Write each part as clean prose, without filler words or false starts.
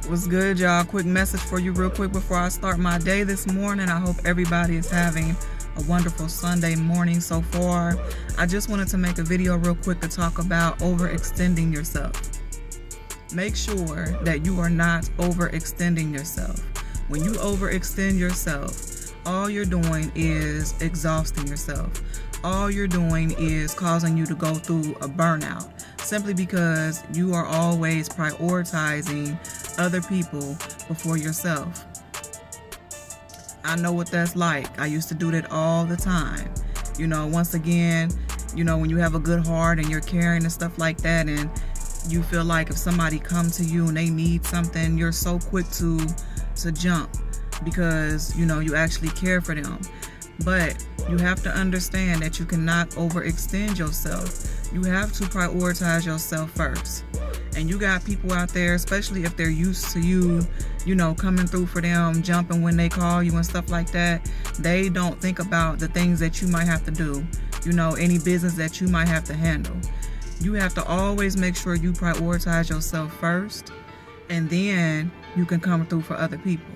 What's good, y'all? Quick message for you real quick before I start my day this morning. I hope everybody is having a wonderful Sunday morning so far. I just wanted to make a video real quick to talk about overextending yourself. Make sure that you are not overextending yourself. When you overextend yourself, all you're doing is exhausting yourself. All you're doing is causing you to go through a burnout, simply because you are always prioritizing other people before yourself. I know what that's like. I used to do that all the time. Once again, when you have a good heart and you're caring and stuff like that, and you feel like if somebody come to you and they need something, you're so quick to jump because, you actually care for them. But you have to understand that you cannot overextend yourself. You have to prioritize yourself first. And you got people out there, especially if they're used to you, coming through for them, jumping when they call you and stuff like that. They don't think about the things that you might have to do, any business that you might have to handle. You have to always make sure you prioritize yourself first, and then you can come through for other people.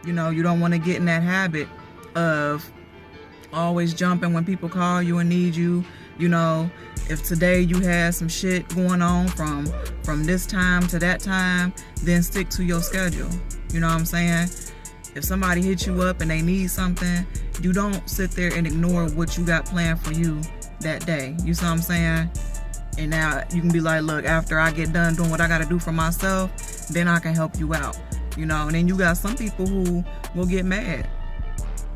You don't want to get in that habit of always jumping when people call you and need you. If today you had some shit going on from this time to that time, then stick to your schedule. You know what I'm saying? If somebody hits you up and they need something, you don't sit there and ignore what you got planned for you that day. You see what I'm saying? And now you can be like, look, after I get done doing what I got to do for myself, then I can help you out. And then you got some people who will get mad,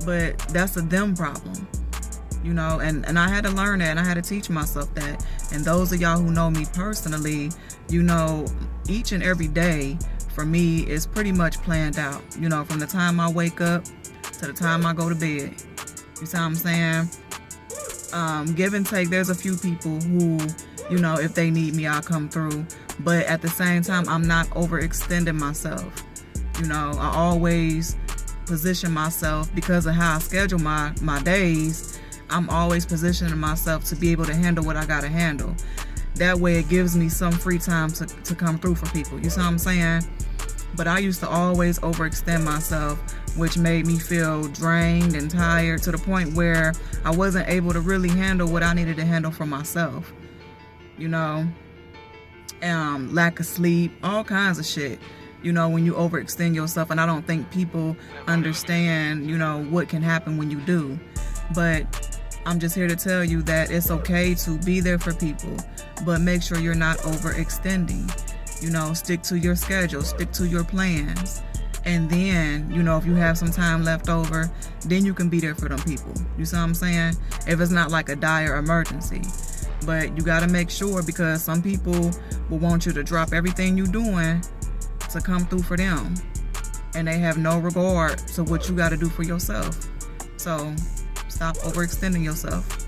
but that's a them problem. And I had to learn that, and I had to teach myself that. And those of y'all who know me personally, each and every day for me is pretty much planned out. From the time I wake up to the time I go to bed. You see what I'm saying? Give and take, there's a few people who, if they need me, I'll come through. But at the same time, I'm not overextending myself. I always position myself, because of how I schedule my days. I'm always positioning myself to be able to handle what I gotta handle. That way it gives me some free time to come through for people. You see what I'm saying? But I used to always overextend myself, which made me feel drained and tired to the point where I wasn't able to really handle what I needed to handle for myself. Lack of sleep, all kinds of shit. When you overextend yourself, and I don't think people understand, what can happen when you do. But I'm just here to tell you that it's okay to be there for people, but make sure you're not overextending. Stick to your schedule, stick to your plans. And then, if you have some time left over, then you can be there for them people. You see what I'm saying? If it's not like a dire emergency. But you got to make sure, because some people will want you to drop everything you're doing to come through for them. And they have no regard to what you got to do for yourself. So stop overextending yourself.